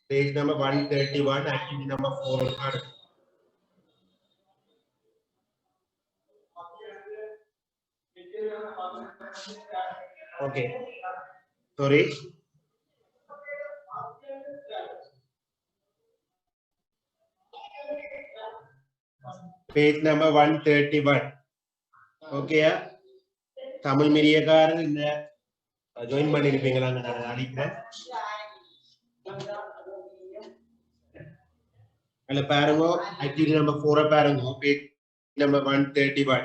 Page number 131, activity number 4. Okay. Sorry. Page number 131. Okay. Tamil மீடியக்காரர் இந்த join பண்ணிருப்பீங்களா நான் நினைக்கிறேன். அல்ல பாருங்க activity number 4 பாருங்க page number 131.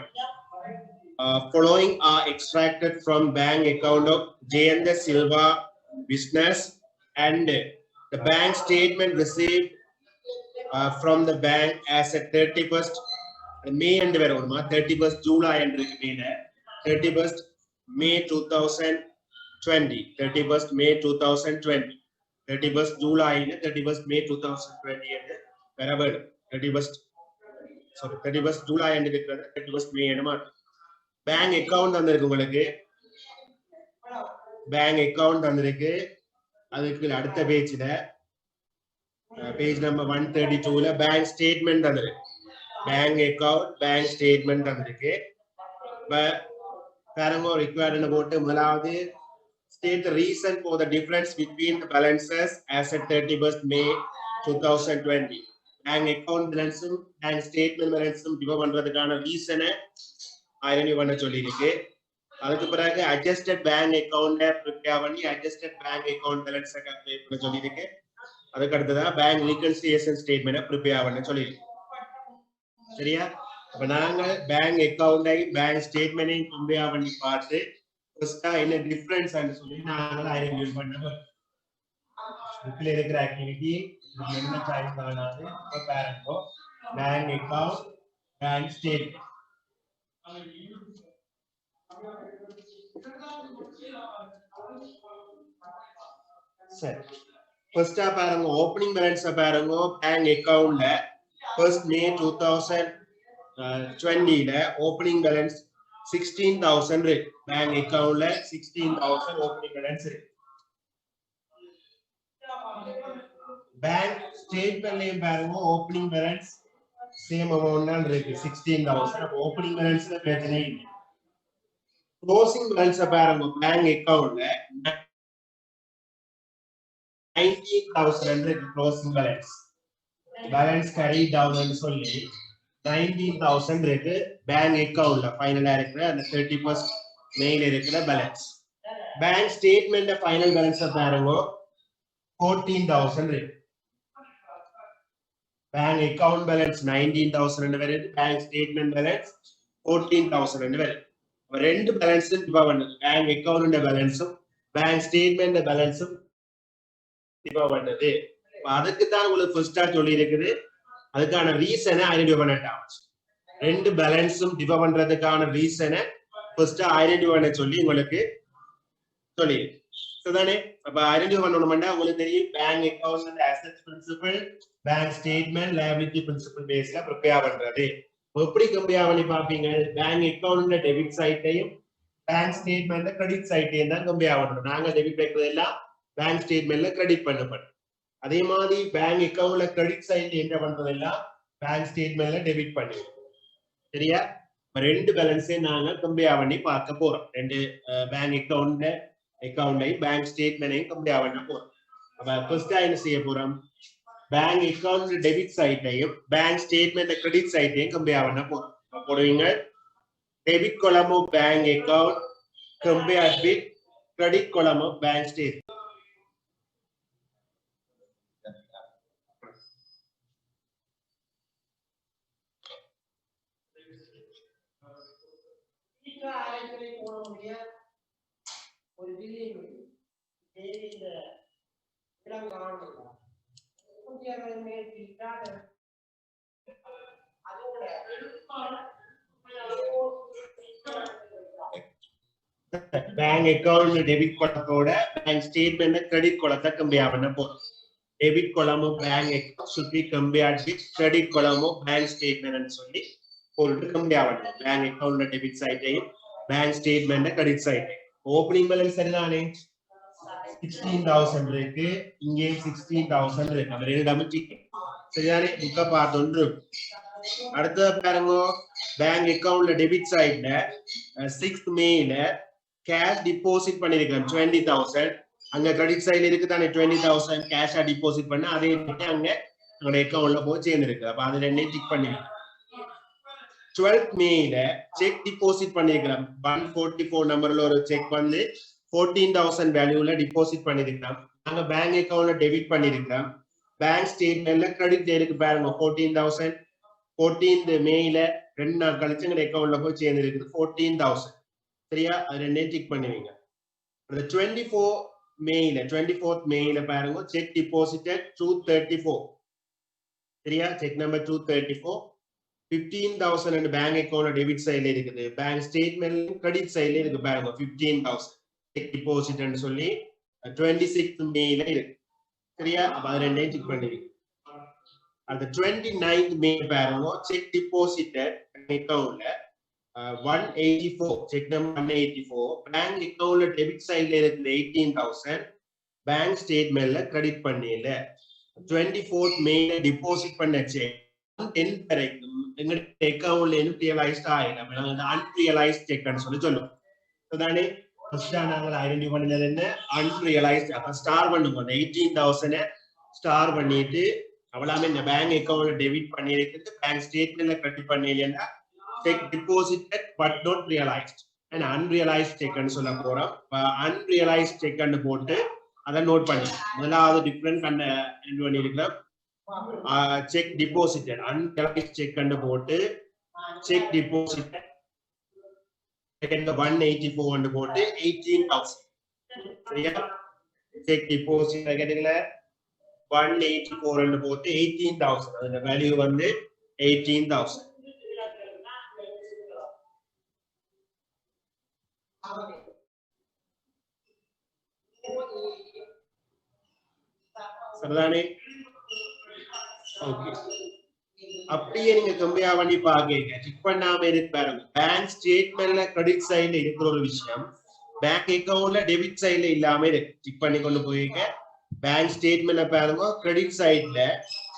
Following are extracted from bank account of Jayanta Silva Business and the bank statement received from the bank as at 31st May and 31st July and 31st May 2020, 31st May 2020, 31st July and 31st May 2020 and wherever 31st July and 31st May and bank account வந்திருக்கு உங்களுக்கு bank account வந்திருக்கு அதுக்கு அடுத்த பேஜ்ல page number 132ல bank statement வந்திருக்கு bank account bank statement வந்திருக்கு பாருங்க required போட்டு முதலாவது state the reason for the difference between the balances as at 31st May 2020 bank account balance bank statement balance divide பண்றதுக்கான ரீசனை ஐடென்டிஃபை பண்ண சொல்லிருக்கு அதுக்கு பிறகு அட்ஜஸ்டட் பேங்க் அக்கவுண்ட ப்ரிப்பேர் பண்ணி adjusted bank account balance calculate பண்ண சொல்லிருக்கு அதுக்கு அடுத்ததா பேங்க் ரீகன்சிலியேஷன் ஸ்டேட்மென்ட் ப்ரிப்பேர் பண்ண சொல்லிருக்கு சரியா அப்ப நாங்க பேங்க் அக்கவுண்டை பேங்க் ஸ்டேட்மென்ட்டையும் கம்பேர் பண்ணி பார்த்து ஃபர்ஸ்டா என்ன டிஃபரன்ஸ் னு சொல்லி நாங்க ஐடென்டிஃபை பண்ணோம் இதுல இருக்கிற ஆக்டிவிட்டி என்ன டைம் காணாது இப்ப பாருங்க பேங்க் அக்கவுண்ட் பேங்க் ஸ்டேட்மென்ட் சரி ஃபர்ஸ்டா பாருங்க ஓபனிங் பேலன்ஸ் பாருங்க பேங்க் அக்கவுண்ட்ல ஃபர்ஸ்ட் மே 2020 ல ஓபனிங் பேலன்ஸ் 16000 இருக்கு பேங்க் அக்கவுண்ட்ல 16000 ஓபனிங் பேலன்ஸ் இருக்கு பேங்க் ஸ்டேட்மென்ட்லயும் பாருங்க ஓபனிங் பேலன்ஸ் சேம் அமௌண்ட் தான் இருக்கு 16000 அப்ப ஓபனிங் பேலன்ஸ்ல பிரச்சனை இல்லை க்ளோசிங் பேலன்ஸ் பாருங்க பேங்க் அக்கவுண்ட்ல 19000 இருக்கு க்ளோசிங் பேலன்ஸ் carry down னு சொல்லி 19000 இருக்கு பேங்க் அக்கவுண்ட்ல ஃபைனலா இருக்கிற அந்த 31st மேல இருக்கிற பேலன்ஸ் பேங்க் ஸ்டேட்மென்ட்ல ஃபைனல் பேலன்ஸ் பாருங்க 14000 இருக்கு bank account balance 19000 ன்னு வருது bank statement balance 14000 ன்னு வருது அப்ப ரெண்டு பேலன்ஸ் டிவைட் பண்ணுது bank account ന്റെ பேலன்ஸும் bank statement ന്റെ பேலன்ஸும் டிவைட் பண்ணுது அதுக்கு தான் உங்களுக்கு ஃபர்ஸ்டா சொல்லி இருக்குது அதுக்கான ரீசனை ஐடென்டிஃபை பண்ணட்டாம் ரெண்டு பேலன்ஸும் டிவைட் பண்றதுக்கான ரீசனை ஃபர்ஸ்டா ஐடென்டிஃபை பண்ண சொல்லி உங்களுக்கு சொல்லி சரிதானே அப்ப ஐடென்டிஃபை பண்ணணும்னா உங்களுக்கு தெரியும் bank account and assets principal bank statement liability principal பேஸ்ல ப்ரிப்பேர் பண்றது எப்படி கம்பேர் பண்ணி பாப்பீங்க பேங்க் அக்கவுண்ட்ல டெபிட் சைட்டையும் பேங்க் ஸ்டேட்மென்ட்ல கிரெடிட் சைட்டையும் தான் கம்பேர் பண்ணணும் நாங்க டெபிட் வைக்கிறது எல்லாம் பேங்க் ஸ்டேட்மென்ட்ல கிரெடிட் பண்ணப்படும் அதே மாதிரி பேங்க் அக்கவுண்ட்ல கிரெடிட் சைட்ல என்ன பண்றதெல்லாம் பேங்க் ஸ்டேட்மென்ட்ல டெபிட் பண்ணிடுவோம் சரியா ரெண்டு பேலன்ஸே நாங்க கம்பேர் பண்ணி பார்க்க போறோம் ரெண்டு பேங்க் அக்கவுண்ட்லையும் பேங்க் ஸ்டேட்மெண்ட்டையும் கம்பேர் பண்ண போறோம் அப்ப ஃபர்ஸ்டா என்ன செய்ய போறோம் பேங்க் அக்கவுண்ட் டெபிட் சைட்டையும் பேங்க் ஸ்டேட்மெண்ட் கிரெடிட் சைட்டையும் கம்பேர் பண்ண போறோம் போடுவீங்க debit column of bank account compared with credit column of bank statement ஒரு பில்லியன் இந்த இளங்காணம் அதோட பேங்க் அக்கவுண்ட் டெபிட் கொலத்தோட பேங்க் ஸ்டேட்மெண்ட் கிரெடிட் கொலத்தை கம்பேர் பண்ண போறோம் debit column bank account should be compared with credit column bank statement னு சொல்லி போட்டு கம்பேர் பண்ணணும் பேங்க் அக்கவுண்ட்ல டெபிட் சைட்டையும் பேங்க் ஸ்டேட்மெண்ட் கிரெடிட் சைட்டையும் ஓபனிங் பேலன்ஸ் சரிதானே 16,000 இருக்கு, இங்கே 16,000 இருக்கு. அப்ப ரெண்டு டபுள் டிக். சரிதானே? புக்க பார்த்தோன்று. அடுத்த பாருங்க, பேங்க் அக்கவுண்ட்ல டெபிட் சைட்ல 6th மேல கேஷ் டிபாசிட் பண்ணிருக்கேன் 20,000. அங்க கிரெடிட் சைடுல இருக்கு தானே 20,000 கேஷா டிபாசிட் பண்ண, அதே அங்க உங்களோட அக்கவுண்ட்ல போய் சேர்ந்துருக்கு. அப்ப அது ரெண்டையும் டிக் பண்ணிருக்கேன். 12th மேல செக் டிபாசிட் பண்ணிருக்கிறோம். 144 நம்பர்ல ஒரு செக் வந்து 14,000 வேல்யூல டிபாசிட் பண்ணிருக்கிறோம். நாங்க பேங்க் அக்கவுண்ட்ல டெபிட் பண்ணிருக்கிறோம். பேங்க் ஸ்டேட்மெண்ட்ல கிரெடிட் இருக்கு பாருங்க 14,000. 14th மேல 2 நாள் கழிச்சு எங்க அக்கவுண்ட்ல போய் சேர்ந்து இருக்குது 14,000. சரியா? அது ரெண்டையும் டிக் பண்ணுவீங்க. 24th மேல பாருங்க செக் டிபாசிட்டட் 234. சரியா? Check number 234. 15,000 bank account debit சைடுல இருக்குது. பேங்க் ஸ்டேட்மெண்ட் கிரெடிட் சைடுல இருக்கு பாருங்க 15,000 செக் டிபாசிட்னு சொல்லி 26th மேல இருக்கு. சரியா? அப்ப அது ரெண்டையும் டிக் பண்ணுவீங்க. அந்த 29th மே பாருங்க செக் டிபாசிட்டட் அக்கவுண்ட்ல 184 செக் நம்பர் 184 பேங்க் அக்கவுண்ட்ல டெபிட் சைடுல இருக்கு 18,000 பேங்க் ஸ்டேட்மெண்ட்ல கிரெடிட் பண்ணல. 24th மேல டிபாசிட் பண்ண செக் 10 வரைக்கும் எங்களுடைய அக்கவுண்ட்ல இருந்து ரியலைஸ்ட் ஆயிடும். அன்ரியலைஸ்ட் செக்னு சொல்லி சொல்லுவோம். அதானே ஃபர்ஸ்ட் நாங்கள் ஐடென்டிஃபை பண்ணது என்ன? அன்ரியலைஸ்ட். அப்ப ஸ்டார் பண்ணுங்க. 18,000 ஸ்டார் பண்ணிட்டு அவ்வளவுமே இந்த பேங்க் அக்கவுண்ட்ல டெபிட் பண்ணிருக்கிறது, பேங்க் ஸ்டேட்மெண்ட்ல கிரெடிட் பண்ணலைன்னா cheque deposited but not realised and unrealised செக்னு சொல்ல போறோம். அன்ரியலைஸ்ட் செக்னு போட்டு அதை நோட் பண்ணி முதலாவது டிஃபரண்ட் கண்ட என்ன பண்ணிருக்கிறோம்? செக் டிபாசிட்டட் அன்ரியலைஸ்ட் செக்னு போட்டு செக் டிபாசிட்டட் 184 போட்டு 18,000. சரியா? செக் டிபாசிட் கேட்டீங்களா 184 போட்டு 18,000. அதோட வேல்யூ வந்து 18,000. சரிதானே? ஓகே. அப்படியே நீங்க கம்பேர் பண்ணி பாக்கீங்க. செக் பண்ணாம இருக்கு பாருங்க. பேங்க் ஸ்டேட்மெண்ட்ல கிரெடிட் சைடுல இருக்கிற ஒரு விஷயம் பேங்க் அக்கவுண்ட்ல டெபிட் சைடுல இல்லாம இருக்கு. செக் பண்ணி கொண்டு போயிங்க. பேங்க் ஸ்டேட்மெண்ட்ல பாருங்க கிரெடிட் சைடுல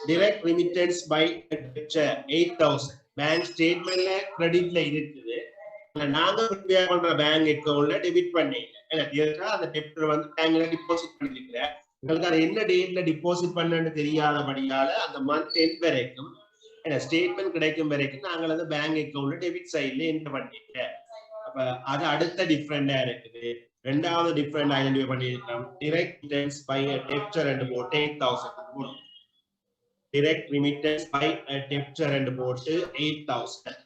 டைரக்ட் ரெமிட்டன்ஸ் பை டெபிட்டர் 8,000 பேங்க் ஸ்டேட்மெண்ட்ல கிரெடிட்ல இருக்குது. நாங்க ப்ரிப்பேர் பண்ற பேங்க் அக்கவுண்ட்ல டெபிட் பண்ணீங்க. அந்த டெபிட்டர் வந்து பேங்க்ல டிபாசிட் பண்ணிருக்கிறேன். உங்களுக்கு அது என்ன டேட்ல டிபாசிட் பண்ணன்னு தெரியாதபடியால அந்த மந்த் எண்ட் வரைக்கும் ஸ்டேட்மெண்ட் கிடைக்கும் வரைக்கும் நாங்கள் அந்த பேங்க் அக்கவுண்ட்ல டெபிட் சைட்ல என்டர் பண்ணிட்டேன். அப்ப அது அடுத்த டிஃபரெண்டா இருக்குது. ரெண்டாவது டிஃபரெண்ட் ஐடென்டிஃபை பண்ணிருக்கோம். டைரக்ட் ரிமிட்டன்ஸ் பை டெபிட்டர் and போட்டு 8,000 போடும். டைரக்ட் ரிமிட்டன்ஸ் பை டெபிட்டர் and போட்டு 8,000.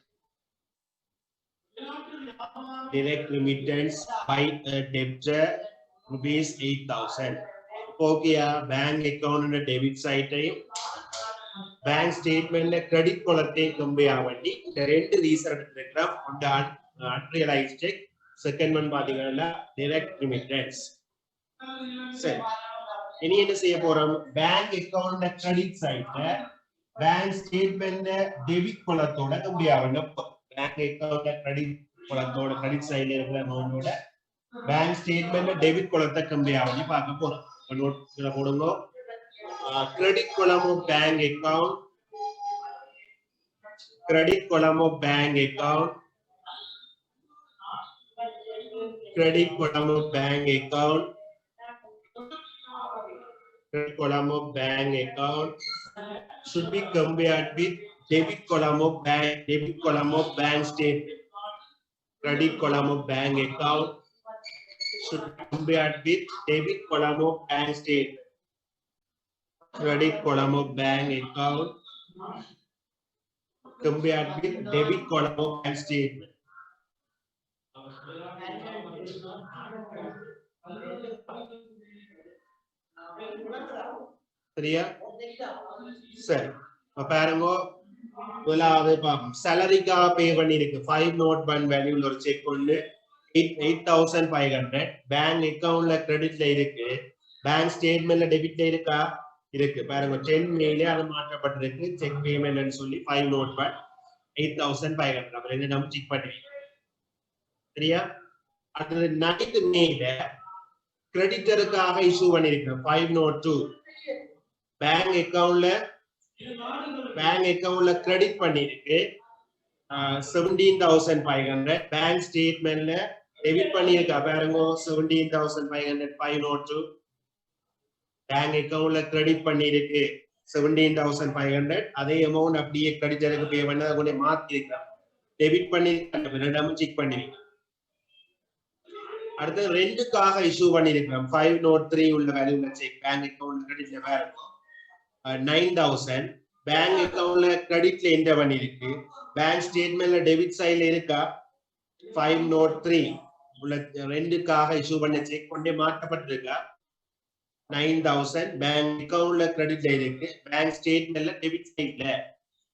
direct remittance by a debtor rupees 8,000. ஓகேயா? பேங்க் அக்கவுண்ட் டெபிட் சைட்டையும் பேங்க் ஸ்டேட்மெண்ட்ல கிரெடிட் கொலத்தையும் கம்பேர் பண்ணி இந்த ரெண்டு ரீசன் எடுத்துக்கிறோம். ஒன்று அன்ரியலைஸ்ட் செக், செகண்ட் ஒன் பாத்தீங்கன்னா டைரக்ட் ரிமிட்டன்ஸ். சரி, இனி என்ன செய்ய போறோம்? பேங்க் அக்கவுண்ட் கிரெடிட் சைட்ல பேங்க் ஸ்டேட்மெண்ட் டெபிட் கொலத்தோட கம்பேர் பண்ண பேங்க் அக்கவுண்ட் கிரெடிட் கொலத்தோட கிரெடிட் சைட்ல இருக்கிற அமௌண்டோட பேங்க் ஸ்டேட்மெண்ட் டெபிட் கொலத்தை கம்பேர் பண்ணி பார்க்க போறோம். நோட் போடுங்க. credit column of bank account, credit column of bank account, credit column of bank account, credit column of bank account should be compared with debit column of bank statement. Credit column of bank account should be compared with debit column of bank statement. Credit column of bank account compared with debit column of bank statement. சரியா? சரி, பாருங்க. முதலாவது பாப்போம். சேலரிக்காக பே பண்ணிருக்கு 5 note 1 வேல்யூல ஒரு check ஒன்னு 8,500 bank அக்கவுண்ட்ல கிரெடிட்ல இருக்கு. பேங்க் ஸ்டேட்மெண்ட்ல டெபிட்ல இருக்கா? இருக்கு. பாருங்க 10 மேல அது மாற்றப்பட்டிருக்கு. செக் பேமெண்ட்னு சொல்லி 5 note 1 8,500. அப்புறம் என்ன நம்ம செக் பண்ணுவீங்க. சரியா? அடுத்து 9th மேல கிரெடிட்டருக்காக இஷ்யூ பண்ணிருக்கிறோம் 502 பேங்க் அக்கவுண்ட்ல கிரெடிட் பண்ணிருக்கு 17,500 பேங்க் ஸ்டேட்மெண்ட்ல டெபிட் பண்ணிருக்கா பாருங்க 17,500 502 பேங்க் அக்கவுண்ட்ல கிரெடிட் பண்ணிருக்கு 17,500 அதே அமௌண்ட் அப்படியே கிரெடிட்டருக்கு பே பண்ண அதை மாத்தி இருக்கலாம் டெபிட் பண்ணிருக்காங்க செக் பண்ணிருக்கேன் அடுத்து ரெண்டுக்காக இஷ்யூ பண்ணிருக்கிறோம் 503 உள்ள வேல்யூல செக் பேங்க் அக்கவுண்ட்ல கிரெடிட்ல வேற இருக்கும் 9,000 பேங்க் அக்கவுண்ட்ல கிரெடிட்ல என்டர் பண்ணிருக்கு பேங்க் ஸ்டேட்மெண்ட்ல டெபிட் சைடுல இருக்கா 503 உள்ள ரெண்டுக்காக இஷ்யூ பண்ண செக் கொண்டே மாற்றப்பட்டிருக்கா 9,000 பேங்க் அக்கவுண்ட்ல கிரெடிட்ல இருக்கு பேங்க் ஸ்டேட்மெண்ட்ல டெபிட் சைடுல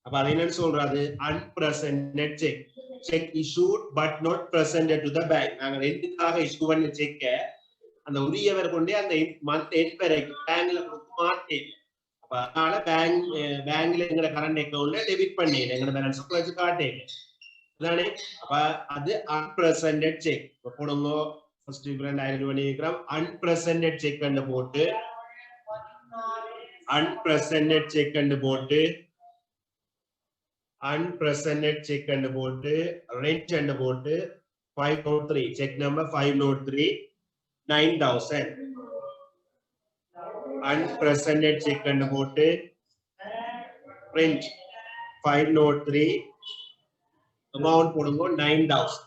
அப்ப அது என்னன்னு சொல்றது unpresented cheque cheque issued but not presented to the bank நாங்க ரெண்டுக்காக இஷ்யூ பண்ண செக்க அந்த உரியவர் கொண்டே அந்த மந்த் எண்ட் வரைக்கும் பேங்க்ல கொடுக்க மாட்டேன் அப்ப அதனால பேங்க்ல எங்கட கரண்ட் அக்கவுண்ட்ல டெபிட் பண்ணிடு எங்கட பேலன்ஸ் வச்சு காட்டேன் அதானே அப்ப அது அன்பிரசன்டட் செக் போடுங்க ஃபர்ஸ்ட் டிஃபரண்ட் ஐடென்டிஃபை பண்ணிக்கிறோம் அன்பிரசன்டட் செக் கண்டு போட்டு அன்பிரசன்டட் செக் கண்டு போட்டு unpresented check and போட்டு rent and போட்டு 503 check number 503 9,000 unpresented check and போட்டு rent 503 amount போடுங்க 9,000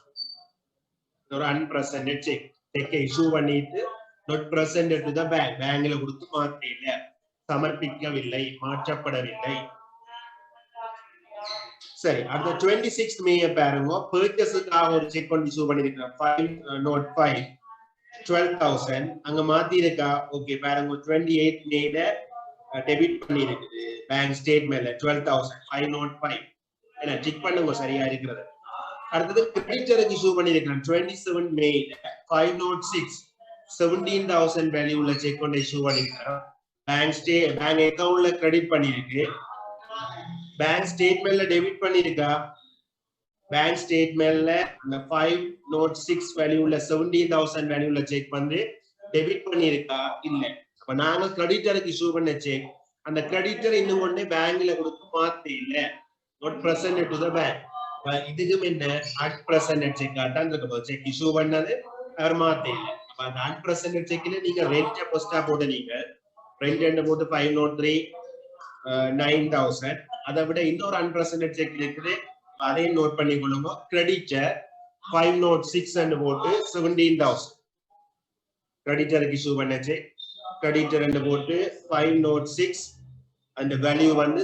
ஒரு unpresented check check issue பண்ணிட்டு not presented to the bank bankல கொடுத்து மாற்றல சமர்ப்பிக்கவில்லை மாற்றப்படவில்லை சரி அடுத்த 26th மே பாருங்க பர்ச்சேஸ்க்காக ஒரு செக் கொண்டு இஷ்யூ பண்ணிருக்கேன் 505 12,000 அங்க மாத்தி இருக்கா ஓகே பாருங்க 28th மேல டெபிட் பண்ணி இருக்குது பேங்க் ஸ்டேட்மெண்ட்ல 12,000 505 என்ன செக் பண்ணுங்க சரியா இருக்குது அடுத்து கிரெடிட்டருக்கு இஷ்யூ பண்ணிருக்கேன் 27th மே 506 17,000 வேல்யூ உள்ள செக் கொண்டு இஷ்யூ பண்ணிருக்கேன் பேங்க் அக்கவுண்ட்ல கிரெடிட் பண்ணிருக்கு பேங்க் ஸ்டேட்மெண்ட்ல டெபிட் பண்ணிருக்கா பேங்க் ஸ்டேட்மெண்ட்ல அந்த 506 வேல்யூல 17,000 வேல்யூல செக் பண்ணி டெபிட் பண்ணிருக்கா இல்ல அப்ப நாங்க கிரெடிட்டருக்கு இஷ்யூ பண்ண செக் அந்த கிரெடிட்டர் இன்னும் கொண்டு பேங்க்ல கொடுக்க மாத்தி இல்ல not presented to the bank இதுக்கும் என்ன unpresented செக் ஆட்டான் இருக்கு செக் இஷ்யூ பண்ணது அவர் மாத்தி இல்ல அப்ப அந்த unpresented செக்ல நீங்க ரெண்ட் ஃபர்ஸ்டா போட்டு நீங்க ரெண்ட் என்ன போட்டு 503 9,000 அதை விட இன்னொரு அன்பிரசன்டட் செக் இருக்குது அதையும் நோட் பண்ணி கொள்ளுங்க கிரெடிட்டர் 506 and போட்டு 17,000 கிரெடிட்டருக்கு இஷ்யூ பண்ண செக் கிரெடிட்டர் and போட்டு 506 and வேல்யூ வந்து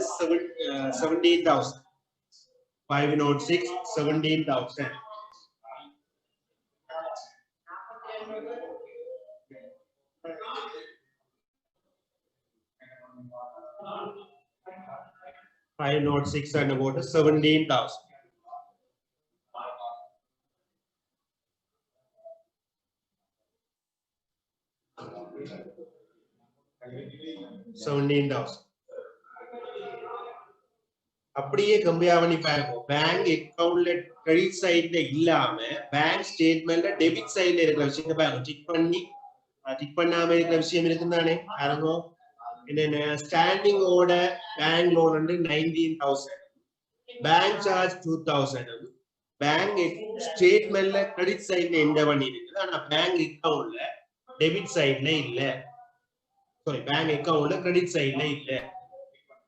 17,000 506 17,000 506 and about 17,000 17,000 அப்படியே கம்பேர் பண்ணி பாருங்க பேங்க் அக்கவுண்ட்ல கிரெடிட் சைடுல இல்லாம பேங்க் ஸ்டேட்மெண்ட்ல டெபிட் சைடுல இருக்கிற விஷயத்தை பாருங்க டிக் பண்ணாம இருக்கிற விஷயம் இருக்குதானே பாருங்க என்னென்ன ஸ்டாண்டிங் ஆர்டர் பேங்க் லோன் வந்து 19,000 பேங்க் சார்ஜ் 2,000 பேங்க் ஸ்டேட்மெண்ட்ல கிரெடிட் சைடுல என்டர் பண்ணி இருக்குது ஆனா பேங்க் அக்கவுண்ட்ல டெபிட் சைடுல இல்ல சாரி பேங்க் அக்கவுண்ட்ல கிரெடிட் சைடுல இல்ல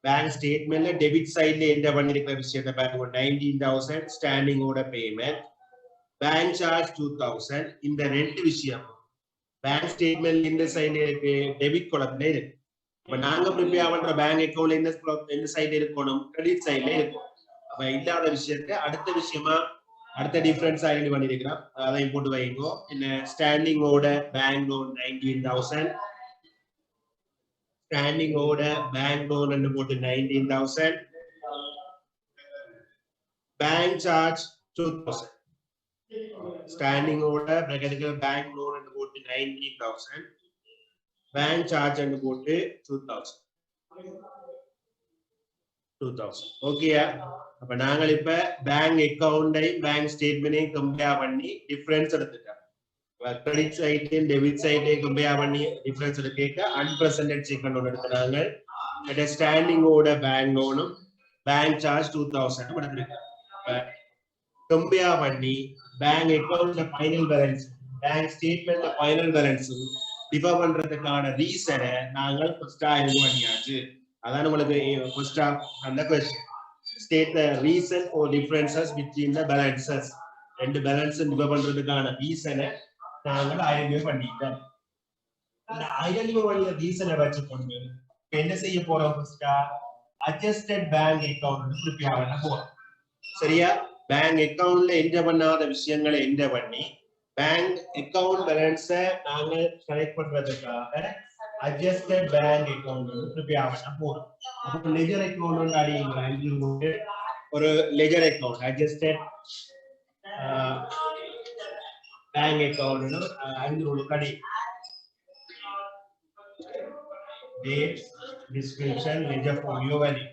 பேங்க் ஸ்டேட்மெண்ட்ல டெபிட் சைடுல என்டர் பண்ணிருக்கிற விஷயத்தை பாருங்க 19,000 standing order payment bank charge 2,000 இந்த ரெண்டு விஷயம் பேங்க் ஸ்டேட்மெண்ட் இந்த சைடுல இருக்கு டெபிட் காலம்ல இருக்கு இப்ப நாங்க ப்ரிப்பேர் பண்ற பேங்க் அக்கவுண்ட்ல இந்த சைடு இருக்கணும் கிரெடிட் சைடுல இருக்கும் அப்ப இல்லாத விஷயத்தை அடுத்த விஷயமா அடுத்த டிஃபரன்ஸ் ஐடென்டிஃபை பண்ணிருக்கிறோம் அதையும் போட்டு வைங்க என்ன standing order bank loan 19,000 standing order bank loan என்று போட்டு 19,000 பேங்க் சார்ஜ் 2,000 ஸ்டாண்டிங் ஆர்டர் பிராக்கெட்டுக்குள்ள பேங்க் லோன் என்று போட்டு 19,000 பேங்க் சார்ஜ் என்று போட்டு 2,000 ஓகேயா அப்ப நாங்கள் இப்ப பேங்க் அக்கவுண்டையும் பேங்க் ஸ்டேட்மெண்டையும் கம்பேர் பண்ணி டிஃபரன்ஸ் எடுத்துட்டோம் கிரெடிட் சைட்லயும் டெபிட் சைட்லயும் கம்பேர் பண்ணி டிஃபரன்ஸ் கேட்க அன்பிரசன்டட் செக் ஒன்று எடுத்துறாங்க. ஸ்டாண்டிங் ஓட பேங்க் லோனும் பேங்க் சார்ஜ் 2000 கம்பேர் பண்ணி பேங்க் அக்கவுண்ட்ல ஃபைனல் பேலன்ஸ் பேங்க் ஸ்டேட்மெண்ட்ல ஃபைனல் பேலன்ஸ் டிஃபர் பண்றதுக்கான ரீசனை நாங்கள் ஃபர்ஸ்டா இது பண்ணியாச்சு. அதான் உங்களுக்கு ஃபர்ஸ்ட் அந்த question state the reason for differences between the balances. ரெண்டு பேலன்ஸ் டிஃபர் பண்றதுக்கான ரீசனை நாங்கள் ஐடென்டிஃபை பண்ணிட்டோம். இந்த ஐடென்டிஃபை பண்ணிய ரீசனை வச்சுக்கொண்டு என்ன செய்ய போறோம்? ஃபர்ஸ்டா அட்ஜஸ்டட் பேங்க் அக்கவுண்ட் ப்ரிப்பேர் பண்ண போறோம். சரியா? பேங்க் அக்கவுண்ட்ல என்டர் பண்ணாத விஷயங்களை என்டர் பண்ணி பேங்க் அக்கவுண்ட் பேலன்ஸை நாங்கள் கலெக்ட் பண்றதுக்காக அட்ஜஸ்டட் பேங்க் அக்கவுண்ட் ப்ரிப்பேர் பண்ண போறோம். அப்போ லெஜர் அக்கவுண்ட் அடிங்க ஒரு ledger account adjusted bank account 5 ரூபாய் கடி date description ledger folio value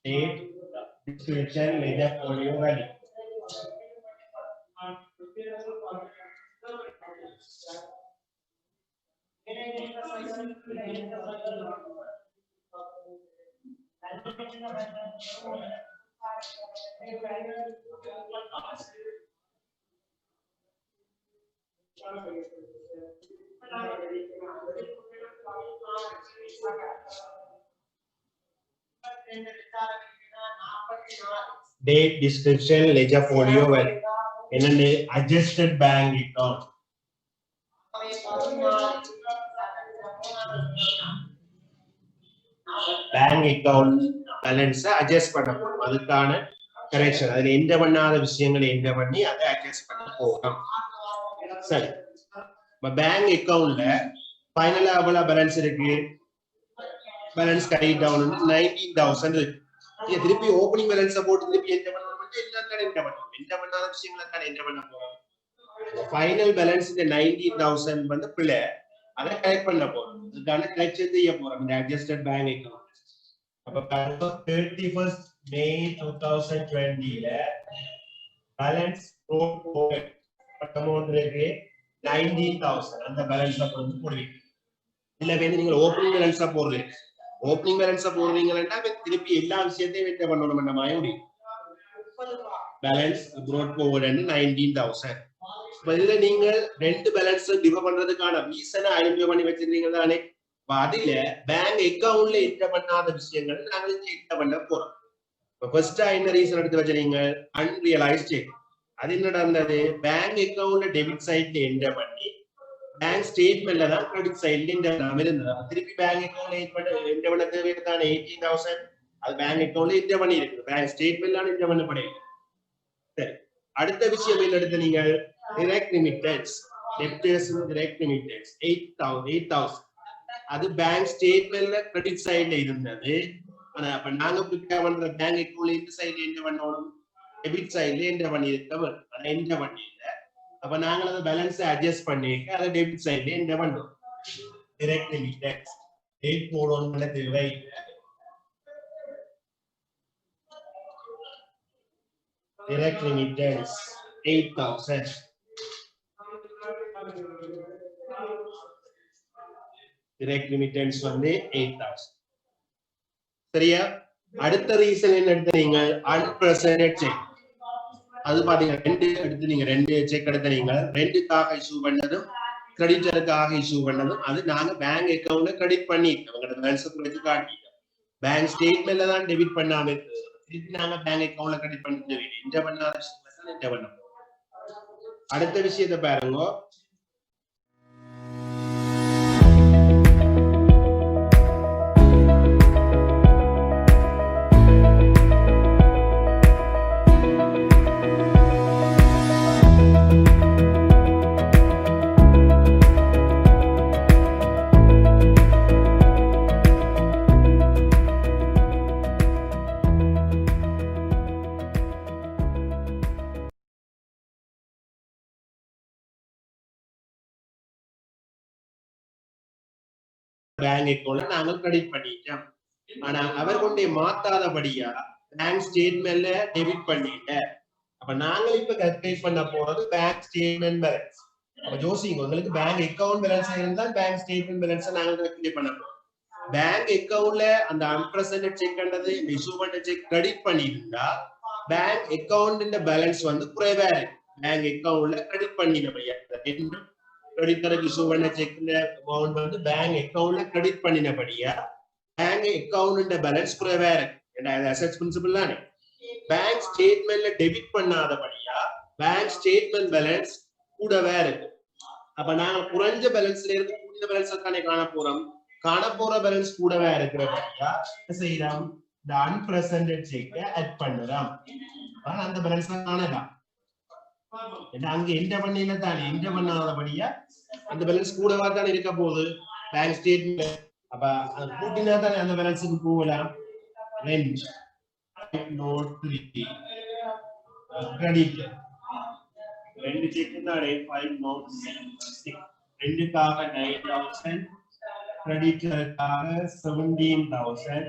date description ledger folio value date description ledger folio value என்னன்னு adjusted bank account bank account பேலன்ஸை adjust பண்ண போறோம். அதுக்கான கரெக்ஷன் அதுல என்டர் பண்ணாத விஷயங்களை என்டர் பண்ணி அதை அட்ஜஸ்ட் பண்ண போறோம். சரி, பேங்க் அக்கவுண்ட்ல ஃபைனலா எவ்வளவு பேலன்ஸ் இருக்கு? பேலன்ஸ் கிரெடிட் டவுன் 19,000 இருக்கு. நீங்க திருப்பி ஓப்பனிங் பேலன்ஸை போட்டு திருப்பி என்டர் பண்ணணும். என்டர் பண்ணாத விஷயங்களை தான் என்டர் பண்ண போறோம். ஃபைனல் பேலன்ஸ் இந்த 19,000 வந்து பிள்ளை அதை கலெக்ட் பண்ண போறோம். அதுக்கான கலெக்ஷன் செய்ய போறோம் இந்த அட்ஜஸ்டட் பேங்க் அக்கவுண்ட். அப்ப 31st May 2020ல பேலன்ஸ் அமௌண்ட் இருக்கு 19,000. அந்த பேலன்ஸை வந்து போடுவீங்க. இல்ல வந்து நீங்க ஓப்பனிங் பேலன்ஸா போடுறீங்க. ஓப்பனிங் பேலன்ஸா போடுறீங்கன்னா திருப்பி எல்லா விஷயத்தையும் வெயிட் பண்ணணும். நம்ம மாதிரி பேலன்ஸ் brought forward 19,000. இதுல நீங்க ரெண்டு பேலன்ஸ் டிஃபர் பண்றதுக்கான ரீசனை ஐடென்டிஃபை பண்ணி வச்சிருக்கீங்க தானே? அதுல பேங்க் அக்கவுண்ட்ல என்டர் பண்ணாத விஷயங்கள் நாங்க என்டர் பண்ண போறோம். இப்ப ஃபர்ஸ்டா என்ன ரீசன் எடுத்து வச்சிருக்கீங்க? Unrealised check. அது என்ன நடந்தது? பேங்க் அக்கவுண்ட்ல டெபிட் சைட்ல என்டர் பண்ணி பேங்க் ஸ்டேட்மெண்ட்ல தான் கிரெடிட் சைட்ல என்டர் பண்ணாம இருந்தது. திருப்பி பேங்க் அக்கவுண்ட்ல என்டர் பண்ண தேவையான 18,000 அது பேங்க் அக்கவுண்ட்ல என்டர் பண்ணி இருக்கு. பேங்க் ஸ்டேட்மெண்ட்ல என்டர் பண்ண படையில. சரி, அடுத்த விஷயம் என்ன எடுத்து நீங்க direct remittance debtors direct remittance 8,000 அது பேங்க் ஸ்டேட்மென்ட்ல கிரெடிட் சைடுல இருந்தது. ஆனா அப்ப நாங்க பிரிப்பேர் பண்ற பேங்க் அக்கவுண்ட்ல இந்த சைடுல என்ன பண்ணணும்? டெபிட் சைடுல என்ன பண்ணிருக்கோம்? ஆனா என்ன பண்ணிடல. அப்ப நாங்க அந்த பேலன்ஸை அட்ஜஸ்ட் பண்ணிட்டு அதை டெபிட் சைடுல என்ன பண்றோம்? direct remittance 8 போடணும்னு தேவை. direct remittance 8,000 direct remittance வந்து 8,000. சரியா? அடுத்த ரீசன் என்ன எடுத்தீங்க? அன்பிரசன்டட் செக். அது பாத்தீங்க ரெண்டு எடுத்து நீங்க ரெண்டு செக் எடுத்தீங்க. ரெண்டுக்காக இஷ்யூ பண்ணதும் கிரெடிட்டருக்காக இஷ்யூ பண்ணதும் அது நாங்க பேங்க் அக்கவுண்ட்ல கிரெடிட் பண்ணிட்டோம். உங்களோட பேலன்ஸ் கொடுத்து காட்டிட்டோம். பேங்க் ஸ்டேட்மென்ட்ல தான் டெபிட் பண்ணாம இருக்கு. திருப்பி நாங்க பேங்க் அக்கவுண்ட்ல கிரெடிட் பண்ணிட்டு என்டர் பண்ணாத விஷயத்தை தான் என்டர் பண்ணோம். அடுத்த விஷயத்தை பாருங்க. பேங்க் அக்கவுண்ட்ல நாங்க கிரெடிட் பண்ணிட்டோம். ஆனா அவர் கொண்டே மாத்தாதபடியா பேங்க் ஸ்டேட்மென்ட்ல டெபிட் பண்ணிட்டேன். அப்ப நாங்க இப்ப கால்குலேட் பண்ண போறது பேங்க் ஸ்டேட்மென்ட் பேலன்ஸ். அப்ப யோசிங்க உங்களுக்கு பேங்க் அக்கவுண்ட் பேலன்ஸ் இருந்தா பேங்க் ஸ்டேட்மெண்ட் பேலன்ஸ் நாங்க கால்குலேட் பண்ணலாம். பேங்க் அக்கவுண்ட்ல அந்த அன்பிரசன்ட் செக்ன்றது இஷ்யூ பண்ண செக் கிரெடிட் பண்ணியிருந்தா பேங்க் அக்கவுண்ட் பேலன்ஸ் வந்து குறைவா இருக்கு. பேங்க் அக்கவுண்ட்ல கிரெடிட் பண்ணினபடியா கிரெடிட் கார்டு இஷ்யூ பண்ண செக் அமௌண்ட் வந்து பேங்க் அக்கவுண்ட்ல கிரெடிட் பண்ணினபடியா பேங்க் அக்கவுண்ட் பேலன்ஸ் குறைவா இருக்கு. அது அசெட்ஸ் பிரின்சிபல் தானே. பேங்க் ஸ்டேட்மெண்ட்ல டெபிட் பண்ணாதபடியா பேங்க் ஸ்டேட்மெண்ட் பேலன்ஸ் கூடவே இருக்கு. அப்ப நாங்க குறைஞ்ச பேலன்ஸ்ல இருந்து கூடிய பேலன்ஸ் தானே காண போற பேலன்ஸ் கூடவே இருக்கிறபடியா செய்யலாம் இந்த அன்பிரசன்ட் செக் ஆட் பண்ணலாம். அந்த பேலன்ஸ் காணலாம். அங்க என்டர் பண்ணல தானே என்டர் பண்ணாதபடியா அந்த பேலன்ஸ் கூடவா தானே இருக்க போகுது பேங்க் ஸ்டேட்மெண்ட். அப்ப கூட்டினா தானே அந்த பேலன்ஸுக்கு போகலாம். ரெண்ட் நோட் 3 கிரெடிட் ரெண்டு செக் தானே 5 நோட் 6 ரெண்டுக்காக 9000 கிரெடிட்காக 17000.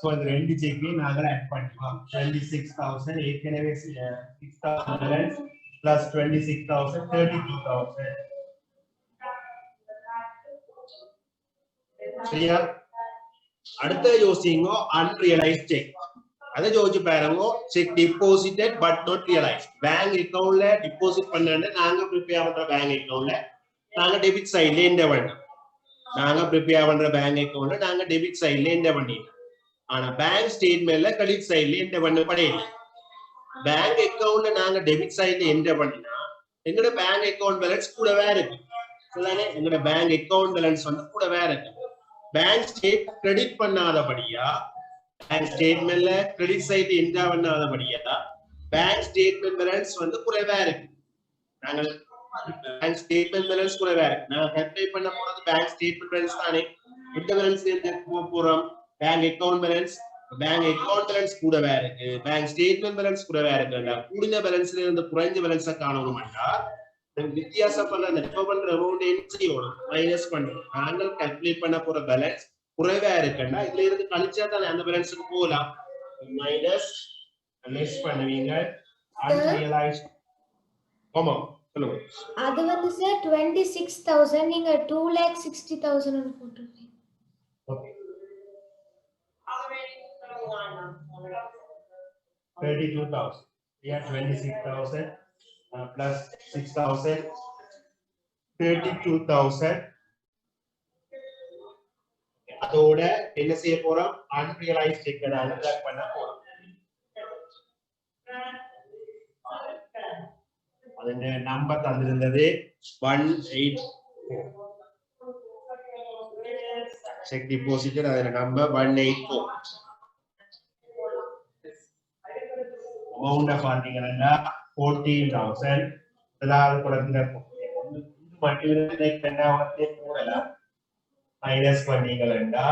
சோ இந்த ரெண்டு செக்கை நாங்க ஆட் பண்ணிக்கலாம். 26000 ஏற்கனவே 6000 பேலன்ஸ் plus 26000 32000. சரியா? அடுத்த யோசிங்க அன்ரியலைஸ்ட் செக். அதை யோசிச்சு பாருங்க. Cheque deposited but not realised. Bank அக்கவுண்ட்ல டிபாசிட் பண்ணானே நாங்க ப்ரிப்பேர் பண்ற பேங்க் அக்கவுண்ட்ல நாங்க டெபிட் சைடுல என்டர் பண்ணோம். நாங்க ப்ரிப்பேர் பண்ற பேங்க் அக்கவுண்ட்ல நாங்க டெபிட் சைடுல என்டர் பண்ணிட்டோம். ஆனா பேங்க் ஸ்டேட்மெண்ட்ல கிரெடிட் சைடுல என்டர் பண்ண படையில. பேங்க் அக்கவுண்ட்ல நாங்க டெபிட் சைடுல என்டர் பண்ணினா எங்களோட பேங்க் அக்கவுண்ட் பேலன்ஸ் கூடவே இருக்கு. சரிதானே? எங்களோட பேங்க் அக்கவுண்ட் பேலன்ஸ் வந்து கூடவே இருக்கு. பேங்க் ஸ்டேட் கிரெடிட் பண்ணாதபடியா பேங்க் ஸ்டேட்மெண்ட்ல கிரெடிட் சைடு என்டர் பண்ணாதபடியா பேங்க் ஸ்டேட்மெண்ட் பேலன்ஸ் வந்து குறைவா இருக்கு. நாங்க பேங்க் ஸ்டேட்மெண்ட் பேலன்ஸ் குறைவா இருக்கு. நாங்க கால்குலேட் பண்ண போறது பேங்க் ஸ்டேட்மெண்ட் பேலன்ஸ் தானே. எந்த பேலன்ஸ் போறோம்? Bank account balance. Bank account balance கூடவே இருக்கு. பேங்க் ஸ்டேட்மெண்ட் பேலன்ஸ் கூடவே இருக்கு. கூடின பேலன்ஸ்ல இருந்து குறைஞ்ச பேலன்ஸை காணணும்னா வித்தியாசப்படுற நெட்வொர்க் பண்ற அமௌண்ட் என்ன செய்யணும்? மைனஸ் பண்ணணும். நாங்கள் கால்குலேட் பண்ண போற பேலன்ஸ் குறைவா இருக்குன்னா இதுல இருந்து கழிச்சா தானே அந்த பேலன்ஸுக்கு போகலாம். மைனஸ் லெஸ் பண்ணுவீங்க அன்ரியலைஸ்ட். ஆமா சொல்லுங்க. அது வந்து சார் 26000 நீங்க 2,60,000 போட்டுருக்கீங்க. ஓகே 32,000. Yeah, 26,000 plus 6,000 32,000. அதோட என்ன செய்ய போறோம்? அன்ரியலைஸ்ட் செக் ஆட் பண்ண போறோம். அதோட நம்பர் தந்திருந்தது 184. செக் டிபாசிட்டட் அதோட நம்பர் 184. அமௌண்ட் பாத்தீங்கன்னா 14,000. அதாவது கொடுக்கிற மட்டும் போடலாம். மைனஸ் பண்ணீங்கன்னா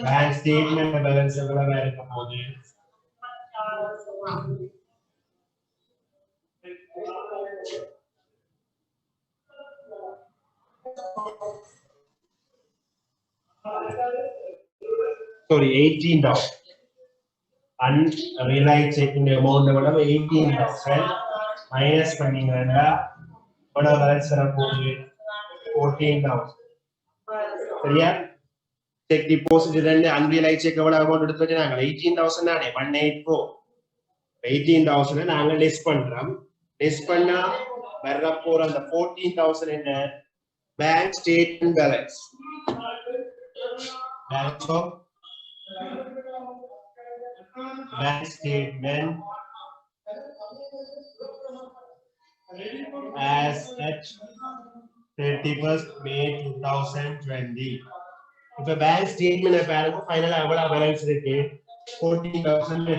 பேங்க் ஸ்டேட்மெண்ட் பேலன்ஸ் எவ்வளவு இருக்க போகுது? sorry 18,000. unrealized checking amount எவ்வளவு? 18,000 மைனஸ் பண்ணீங்கன்னா எவ்வளவு பேலன்ஸ் வர போகுது? 14,000. சரியா? செக் டிபாசிட் இருந்து அன்ரியலைஸ்ட் செக் எவ்வளவு அமௌண்ட் எடுத்து வச்சாங்க? 18,000 தானே. 184. 18,000 நாங்க லெஸ் பண்றோம். லெஸ் பண்ணா வர போற அந்த 14,000 என்ன? Bank statement balance. Balance of bank statement as at 31st May 2020. இப்ப பேங்க் ஸ்டேட்மெண்ட் பாருங்க. ஃபைனலா எவ்வளவு பேலன்ஸ் இருக்கு? 14,000.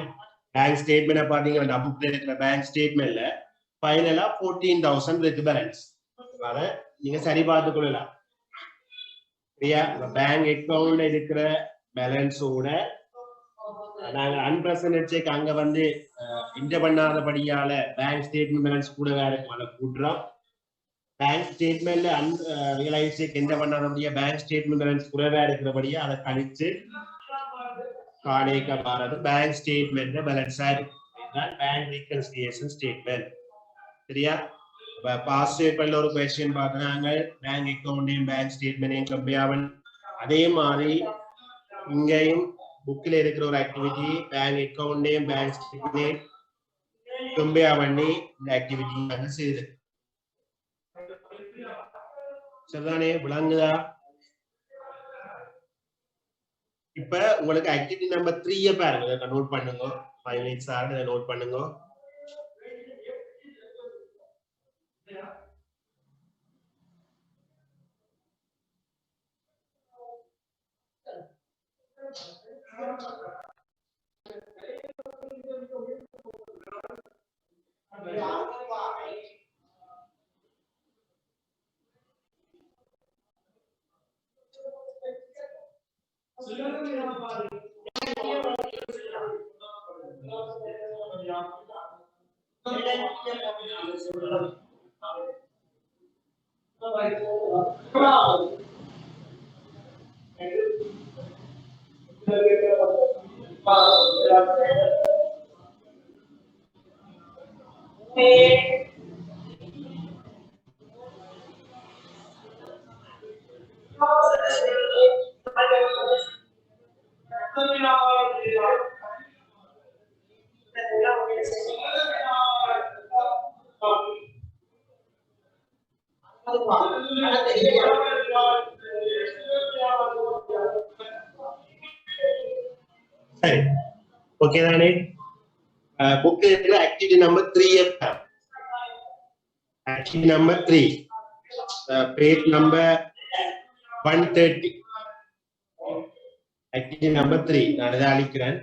பேங்க் ஸ்டேட்மெண்ட் பாத்தீங்கன்னா டபுள் இருக்கிற பேங்க் ஸ்டேட்மெண்ட்ல ஃபைனலா 14,000 இருக்கு பேலன்ஸ். அத நீங்க சரி பார்த்து கொள்ளலாம். சரியா? பேங்க் அக்கவுண்ட்ல இருக்கிற பேலன்ஸோட நாங்க அன்பிரசன்ட் செக் அங்க வந்து என்டர் பண்ணாதபடியால பேங்க் ஸ்டேட்மெண்ட் பேலன்ஸ் கூடவே இருக்கு. அதை கூட்டுறோம். பேங்க் ஸ்டேட்மெண்ட்ல அன்ரியலைஸ்ட் செக் என்டர் பண்ணாதபடியா பேங்க் ஸ்டேட்மெண்ட் பேலன்ஸ் கூடவே இருக்கிறபடியா அதை கழிச்சு காணேக்க மாறது பேங்க் ஸ்டேட்மெண்ட் பேலன்ஸா இருக்கு. இதுதான் பேங்க் ரீகன்சிலியேஷன் ஸ்டேட்மெண்ட். சரியா? பாஸ்ட் பேப்பர்ல ஒரு கொஸ்டின் பார்த்தனாங்க பேங்க் அக்கவுண்டையும் பேங்க் ஸ்டேட்மெண்டையும் கம்பேர் பண்ணி அதே மாதிரி இங்கேயும் புக்கில் இருக்கிற ஒரு ஆக்டிவிட்டி பேங்க் அக்கவுண்டையும் பேங்க் ஸ்டேட்மெண்டையும் கம்பேர் பண்ணி இந்த ஆக்டிவிட்டி நாங்க செய்யுது சரிதானே விளங்குதா இப்ப உங்களுக்கு ஆக்டிவிட்டி நம்பர் 3 பாருங்க நோட் பண்ணுங்க 5 மினிட்ஸ் ஆகுது நோட் பண்ணுங்க ஓகே தானே புக் இருக்கிற activity number 3 activity number 3 page number 130 activity number 3 நான் இதை அளிக்கிறேன்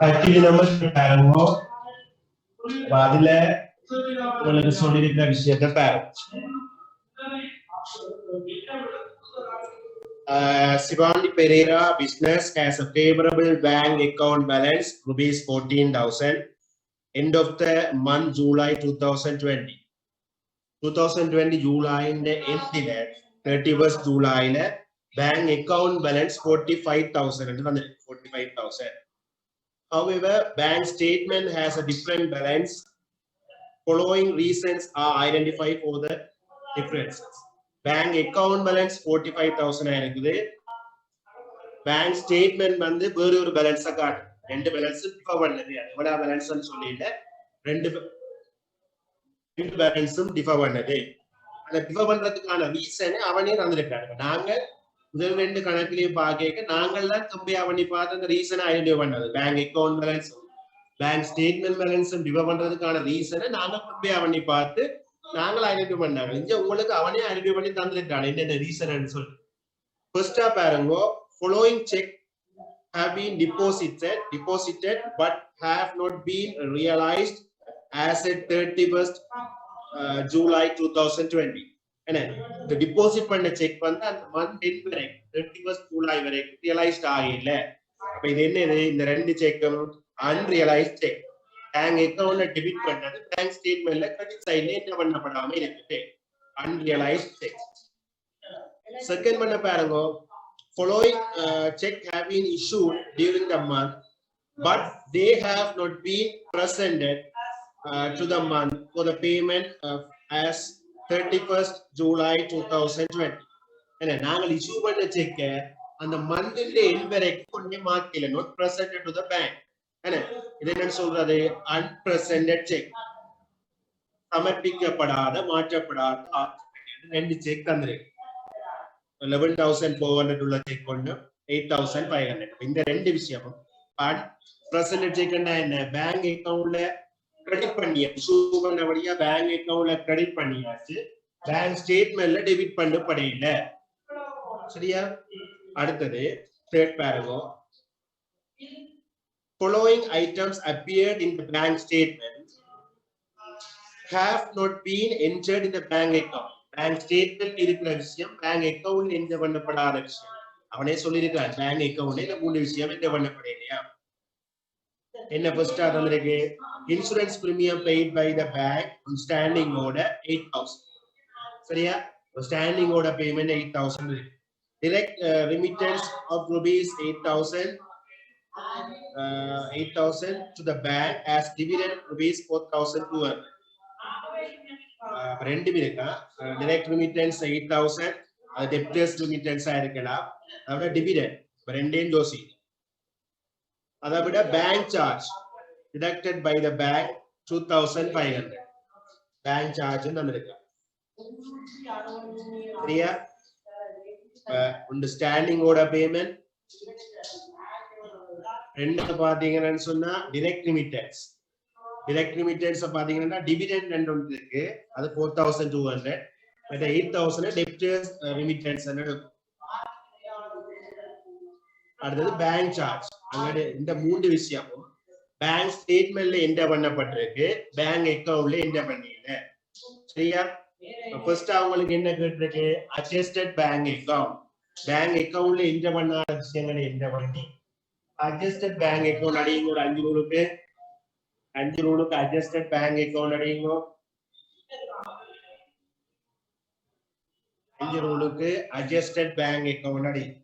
ஆக்டிவிட்டி நம்பர் பாருங்க அதுல உங்களுக்கு சொல்லியிருக்கிற விஷயத்தை பாருங்க Sivandi Pereira business has a favorable bank account balance rupees 14,000 end of the month July 2020 July in the end 31st July le bank account balance 45,000 however bank statement has a different balance following reasons are identified for the differences bank account balance 45,000 இருக்குது bank statement வந்து வேற ஒரு பேலன்ஸ காட்டு ரெண்டு balance differ பண்ணது எவ்வளவு பேலன்ஸ்னு சொல்லிட்டு ரெண்டு பேலன்ஸும் டிஃபர் பண்ணது அந்த டிஃபர் பண்றதுக்கான ரீசன் அவனே தந்திருக்காரு நாங்க முதல் ரெண்டு கணக்குலயும் பார்க்க நாங்கள் தான் கம்பேர் பண்ணி பார்த்து அந்த ரீசனை ஐடென்டிஃபை பண்ணது bank account balance bank statement பேலன்ஸும் டிஃபர் பண்றதுக்கான ரீசனை நாங்க கம்பேர் பண்ணி பார்த்து நாங்கள் ஐடென்டிஃபை பண்ணாங்க இங்க உங்களுக்கு அவனே ஐடென்டிஃபை பண்ணி தந்திருக்காரு என்னென்ன ரீசன் சொல்லி ஃபர்ஸ்டா பாருங்க following check have been deposited but have not been realized as at 31st July 2020 and the deposit பண்ண check வந்து அந்த month end வரை 31st July வரை realized ஆகல அப்ப இது என்னது இந்த ரெண்டு செக்கும் unrealized check bank account debit பண்ணது bank statementல credit sideல என்ன பண்ணப்படாம இருக்குது unrealized check second பண்ண பாருங்க following check have been issued during the month but they have not been presented to the month for the payment as 31st July 2020 என்ன நாங்கள் issue பண்ண check அந்த மந்த்ல எண்ட் வரைக்கும் கொண்டு மார்க்கல not presented to the bank என்ன இது என்ன சொல்றது unpresented check சமர்ப்பிக்கப்படாத மாற்றப்படாத ரெண்டு செக் தந்திருக்கு 11,400 உள்ள செக் ஒன்று 8,500 இந்த ரெண்டு விஷயமும் பிரசன்ட் செக் என்ன பேங்க் அக்கவுண்ட்ல கிரெடிட் பண்ணியாச்சு பண்ணபடியா பேங்க் அக்கவுண்ட்ல கிரெடிட் பண்ணியாச்சு பேங்க் ஸ்டேட்மெண்ட்ல டெபிட் பண்ணப்படையில சரியா அடுத்தது third paragraph following items appeared in the bank statement have not been entered in the bank account bank statement இருக்கிற விஷயம் bank account என்டர் பண்ணப்படாத விஷயம் அவனே சொல்லியிருக்கான் பேங்க் அக்கவுண்ட்ல இந்த மூணு விஷயம் என்ன பண்ணப்படையா என்ன ஃபர்ஸ்டா தந்திருக்கு insurance premium paid by the bank on standing order 8000 சரியா standing order payment 8000 direct remittance of rupees 8000 to the bank as dividend rupees 4200 ரெண்டு இருக்கா direct remittance 8000 அது debtors remittance ஆ இருக்கலாம் அதோட dividend ரெண்டையும் யோசி அதை விட bank charge deducted by the bank 2500 bank charge தந்திருக்கா சரியா ஸ்டாண்டிங் ஓட பேமெண்ட் ரெண்டு பாத்தீங்கன்னு சொன்னா direct remittance பாத்தீங்கன்னா dividend ரெண்டு ஒன்று இருக்கு அது 4200 மற்ற 8000 debtors remittance அடுத்தது பேங்க் சார்ஜ் அங்க இந்த மூணு விஷயமும் பேங்க் ஸ்டேட்மெண்ட்ல என்டர் பண்ணப்பட்டிருக்கு பேங்க் அக்கவுண்ட்ல என்டர் பண்ணியல சரியா ஃபர்ஸ்ட் அவங்களுக்கு என்ன கேட்டிருக்கு அட்ஜஸ்டட் பேங்க் அக்கவுண்ட்ல என்டர் பண்ணாத விஷயங்களை என்டர் பண்ணி அட்ஜஸ்டட் பேங்க் அக்கவுண்ட் அடிங்க ஒரு 5 ரூலுக்கு அட்ஜஸ்டட் பேங்க் அக்கவுண்ட் அடிங்க 5 ரூலுக்கு அட்ஜஸ்டட் பேங்க் அக்கவுண்ட் அடிங்க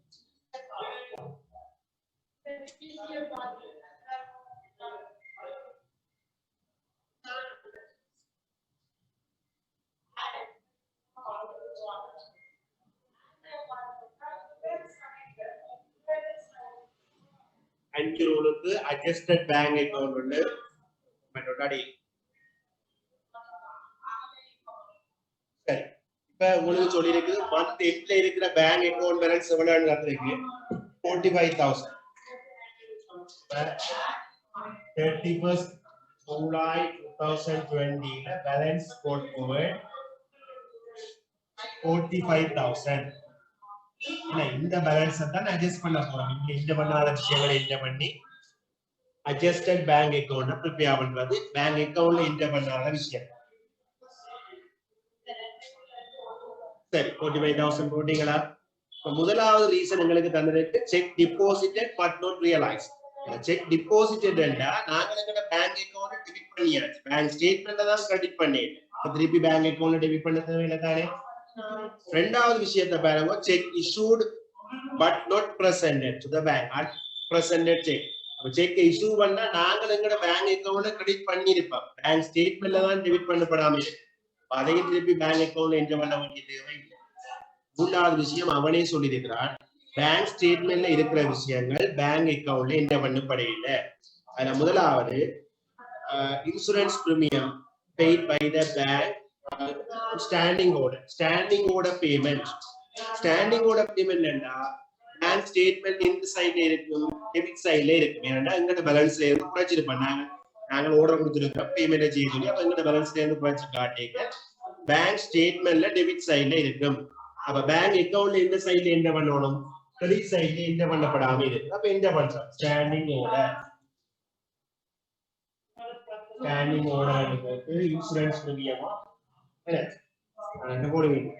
அஞ்சு ரூலுக்கு அட்ஜஸ்டட் பேங்க் அக்கவுண்ட் உண்டு சரி இப்ப உங்களுக்கு சொல்லி இருக்கு மந்த் எட்ல இருக்கிற பேங்க் அக்கவுண்ட் பேலன்ஸ் எவ்வளவு இருக்கு 45000 31st July 2020 balance code forward 45000 இந்த பேலன்ஸ் தான் அட்ஜஸ்ட் பண்ண போறோம் இங்க இந்த பண்ணாத விஷயங்களை என்டர் பண்ணி அட்ஜஸ்டட் பேங்க் அக்கவுண்ட் ப்ரிப்பேர் பண்றது பேங்க் அக்கவுண்ட்ல என்டர் பண்ணாத விஷயம் சரி 45000 போட்டீங்களா முதலாவது ரீசன் உங்களுக்கு தந்திருக்கு cheque deposited but not realised cheque deposited என்றா நாங்க எங்க பேங்க் அக்கவுண்ட் டெபிட் பண்ணியாச்சு பேங்க் ஸ்டேட்மென்ட்ல தான் கிரெடிட் பண்ணிட்டோம் திருப்பி பேங்க் அக்கவுண்ட் டெபிட் பண்ண தேவையில்லை தானே ரெண்டாவது விஷயத்தை பாருங்க check issued but not presented to the bank unpresented check அப்ப செக் இஷ்யூ பண்ணா நாங்க எங்கட பேங்க் அக்கவுண்ட்ல கிரெடிட் பண்ணிருப்போம் பேங்க் ஸ்டேட்மென்ட்ல தான் டெபிட் பண்ணப்படாம இருக்கு அதையும் திருப்பி பேங்க் அக்கவுண்ட்ல என்டர் பண்ண வேண்டிய தேவை இல்லை மூன்றாவது விஷயம் அவனே சொல்லி இருக்கிறான் பேங்க் ஸ்டேட்மென்ட்ல இருக்கிற விஷயங்கள் பேங்க் அக்கவுண்ட்ல என்டர் பண்ணப்படையில அதுல முதலாவது insurance premium paid by the bank standing order payment என்ன பேங்க் ஸ்டேட்மென்ட் இந்த சைடுல இருக்கும் டெபிட் சைடுல இருக்கும் ஏன்னா எங்கட பேலன்ஸ்ல இருந்து குறைச்சிருப்போம் நாங்க ஆர்டர் கொடுத்துருக்கோம் பேமெண்ட் செய்ய சொல்லி அப்ப எங்கட பேலன்ஸ்ல இருந்து குறைச்சு காட்டிக்க பேங்க் ஸ்டேட்மென்ட்ல டெபிட் சைடுல இருக்கும் அப்ப பேங்க் அக்கவுண்ட்ல இந்த சைடுல என்ன பண்ணணும் கிரெடிட் சைடுல என்ன பண்ணப்படாம இருக்கு அப்ப என்ன பண்றோம் ஸ்டாண்டிங் ஆர்டர் இன்சூரன்ஸ் பிரீமியமா என்ன போடுவீங்க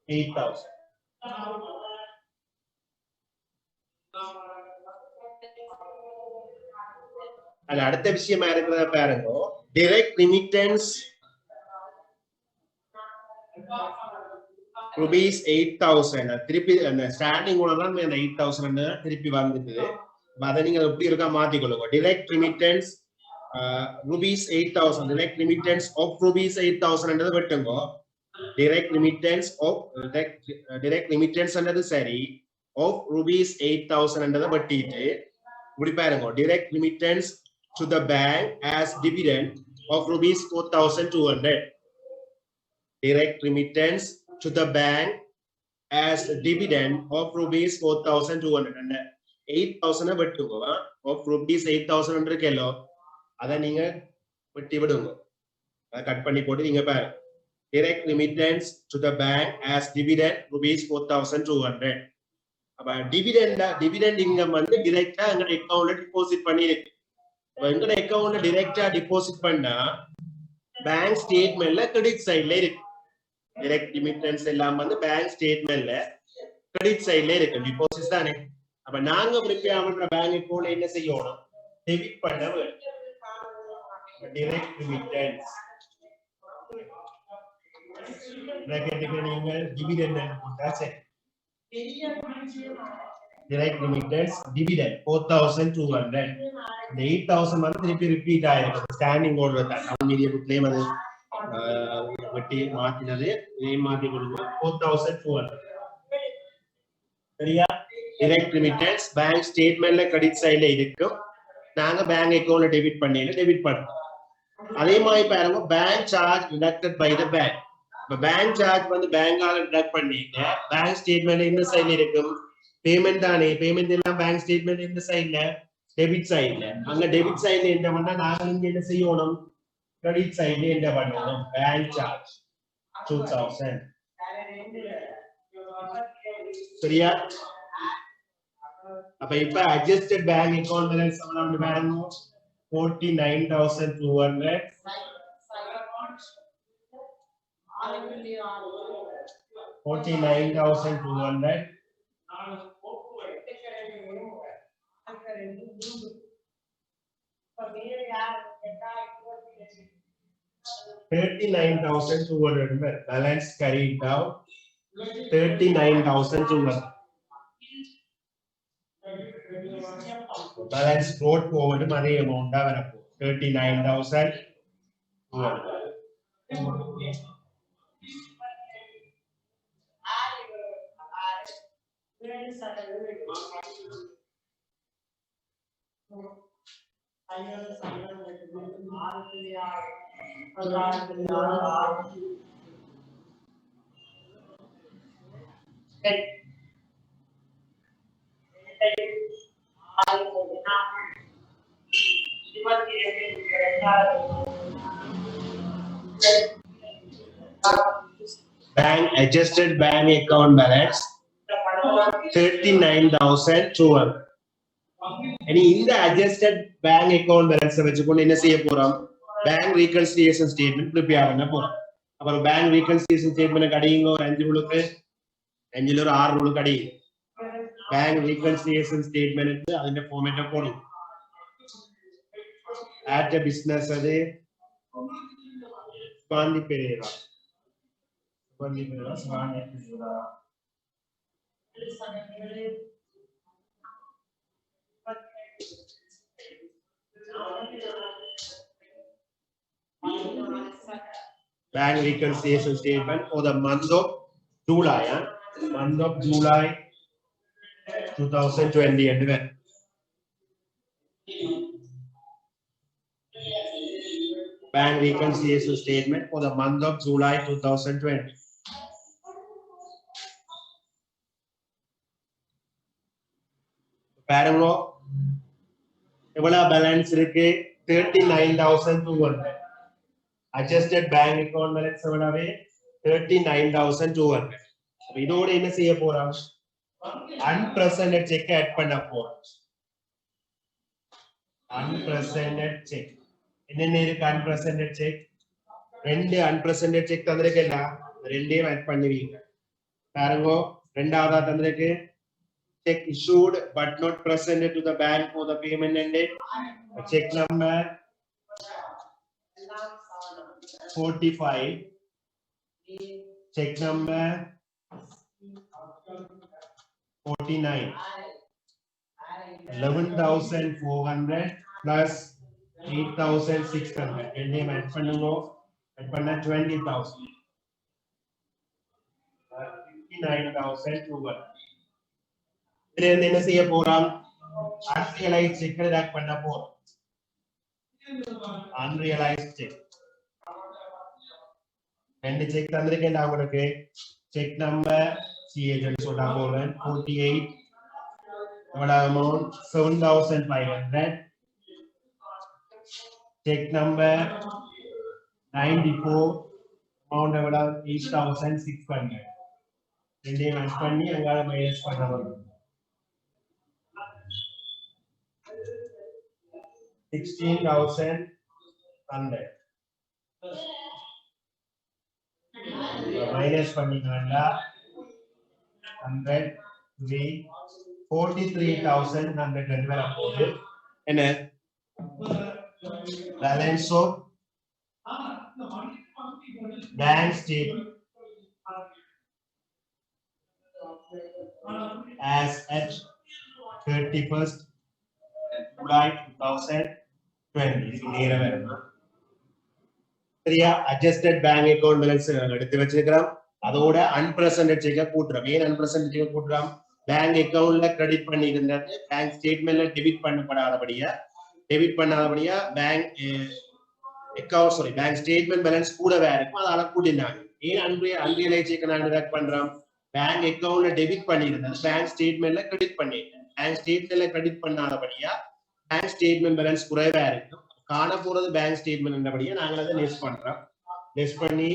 $8,000 அது அடுத்த விஷயமா இருக்கிறத பாருங்க டைரக்ட் ரிமிட்டன்ஸ் rupees 8000 திருப்பி அந்த ஸ்டாண்டிங் ஓட தான் அந்த 8000 திருப்பி வந்துட்டு அத நீங்க எப்படி இருக்கா மாத்திக்கொள்ளுங்க direct ரிமிட்டன்ஸ் rupees 8000 direct remittance of rupees 8000 என்றது வெட்டுங்க direct remittance என்றது சரி of rupees 8000 என்றது வெட்டிட்டு இப்படி பாருங்க direct remittance to the bank as dividend of rupees 4200 direct remittance to the bank as dividend of rupees 4200 and 8000 வெட்டுங்க of rupees 8000 என்ற கேலோ அத நீங்க வெட்டி விடுங்க அத கட் பண்ணி போட்டு நீங்க பாருங்க direct remittance to the bank as dividend rupees 4200 அப்ப dividend இன்கம் வந்து டைரக்டா எங்க அக்கவுண்ட்ல டெபாசிட் பண்ணிருக்கு அப்ப எங்க அக்கவுண்ட்ல டைரக்டா டெபாசிட் பண்ணா பேங்க் ஸ்டேட்மென்ட்ல கிரெடிட் சைடுல இருக்கு. டைரக்ட் ரெமிட்டன்ஸ் எல்லாம் வந்து பேங்க் ஸ்டேட்மென்ட்ல கிரெடிட் சைடுல இருக்கு. டிபாசிட்ஸ் தானே. அப்ப நாங்க ப்ரிப்பேர் பண்ற பேங்க் அக்கவுண்ட் என்ன செய்யணும்? டெபிட் பண்ண வேண்டும். டைரக்ட் ரெமிட்டன்ஸ் பிராக்கெட்டுக்கு நீங்க டிவிடெண்ட் போட்டா சரி. Direct remittance dividend 4200. இந்த 8000 வந்து திருப்பி ரிப்பீட் ஆயிருக்கு. ஸ்டாண்டிங் ஆர்டர் தான். நம்ம மீடியா புக்லயே வந்து வெட்டி மாத்தினது இதே மாத்தி கொடுங்க. 4200 சரியா? டைரக்ட் ரெமிட்டன்ஸ் பேங்க் ஸ்டேட்மென்ட்ல கிரெடிட் சைடுல இருக்கும். நாங்க பேங்க் அக்கவுண்ட்ல டெபிட் பண்ணிட்டு டெபிட் பண்றோம். அதே மாதிரி பாருங்க bank charge deducted by the bank. இப்ப பேங்க் சார்ஜ் வந்து பேங்கால டிடக்ட் பண்ணிட்டு பேங்க் ஸ்டேட்மென்ட் இந்த சைடுல இருக்கும். பேமெண்ட் தானே. பேமெண்ட் எல்லாம் பேங்க் ஸ்டேட்மென்ட் இந்த சைடுல டெபிட் சைடுல. அங்க டெபிட் சைடுல என்ன பண்ணா நாங்க இங்க என்ன செய்யணும்? கிரெடிட் சைடுல என்ன பண்ணணும்? பேங்க் சார்ஜ் 2000 சரியா? அப்ப இப்ப அட்ஜஸ்டட் பேங்க் அக்கவுண்ட் பேலன்ஸ் எவ்வளவு பாருங்க 49200 49,200 39,200 balance carried down 39,200 balance brought forward money amount 39,200 Bank adjusted bank account balance 39,200. இனி இந்த adjusted bank account balance வச்சுக்கொண்டு என்ன செய்ய போறோம்? Bank reconciliation statement prepare பண்ண போறோம். அப்புறம் bank reconciliation statement கடிங்க ஒரு 5 ரூலுக்கு 5ல ஒரு 6 ரூலுக்கு கடிங்க. Bank reconciliation statement க்கு അതിന്റെ ഫോർമാറ്റ് போடுங்க. Add a business அது Spandi Pereira. Spandi Pereira. Bank reconciliation statement for the month of July. Month of July 2020. And when? Bank reconciliation statement for the month of July 2020. பாருங்க எவ்வளவு balance இருக்கு 39,200. adjusted bank account balance எவ்வளவு 39,200. இதோட என்ன செய்ய போறோம்? unpresented check add பண்ண போறோம். unpresented check என்னென்ன இருக்கு? unpresented check ரெண்டு unpresented check தந்திருக்கேன்டா, ரெண்டையும் ஆட் பண்ணுவீங்க. பாருங்க ரெண்டாவதா தந்திருக்கு check issued but not presented to the bank for the payment ended. Check number 45. Check number 49. 11,400 plus 8,600. ரெண்டையும் ஆட் பண்ணுங்க. ஆட் பண்ணா 20,000. 59,200. இதுல இருந்து என்ன செய்ய போறோம்? unrealized check ஆட் பண்ண போறோம். unrealized check ரெண்டு செக் தந்திருக்கேன் உங்களுக்கு. செக் நம்பர் CH சொல்றா போறேன் 48 எவ்வளவு அமௌண்ட் 7,500. செக் நம்பர் 94 அமௌண்ட் எவ்வளவு 8,600. ரெண்டையும் ஆட் பண்ணி அங்கால மைனஸ் பண்ண வரும் 16,100. மைனஸ் பண்ணிங்கன்னா 100 3 43,100 வரப்போகுது. என்ன balance of bank statement as at 31st July 2020. இது நேரா வரணும். சரியா? adjusted bank account balance எடுத்து வச்சிருக்கிறோம். அதோட unpresented செக்க கூட்டுறோம். ஏன் unpresented செக்க கூட்டுறோம்? பேங்க் அக்கவுண்ட்ல கிரெடிட் பண்ணி இருந்தது பேங்க் ஸ்டேட்மெண்ட்ல டெபிட் பண்ணப்படாதபடியா bank account bank statement balance கூடவே இருக்கும். அதால கூட்டினாங்க. ஏன் அன்ரியலைஸ் செக்க நாங்க ரெக் பண்றோம்? பேங்க் அக்கவுண்ட்ல டெபிட் பண்ணி இருந்தது பேங்க் ஸ்டேட்மெண்ட்ல கிரெடிட் பண்ணிட்டேன். பேங்க் ஸ்டேட்மெண்ட்ல கிரெடிட் பண்ணாதபடியா பேங்க் ஸ்டேட்மெண்ட் பேலன்ஸ் குறைவா இருக்கும். காண போறது பேங்க் ஸ்டேட்மெண்ட் என்றபடியா நாங்க அதை லெஸ் பண்றோம். லெஸ் பண்ணி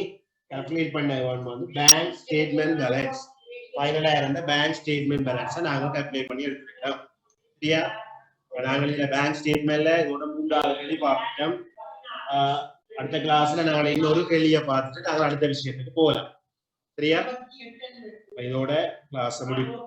கால்குலேட் பண்ண வந்து பேங்க் ஸ்டேட்மெண்ட் பேலன்ஸ் ஃபைனலா இருந்த பேங்க் ஸ்டேட்மெண்ட் பேலன்ஸை நாங்க கால்குலேட் பண்ணி எடுத்துக்கிட்டோம். சரியா? நாங்கள் இந்த பேங்க் ஸ்டேட்மெண்ட்ல இதோட 3வது கேள்வி பார்த்துட்டோம். அடுத்த கிளாஸ்ல நாங்கள் இன்னொரு கேள்வியை பார்த்துட்டு நாங்கள் அடுத்த விஷயத்துக்கு போகலாம். சரியா? இதோட கிளாஸ் முடியும்.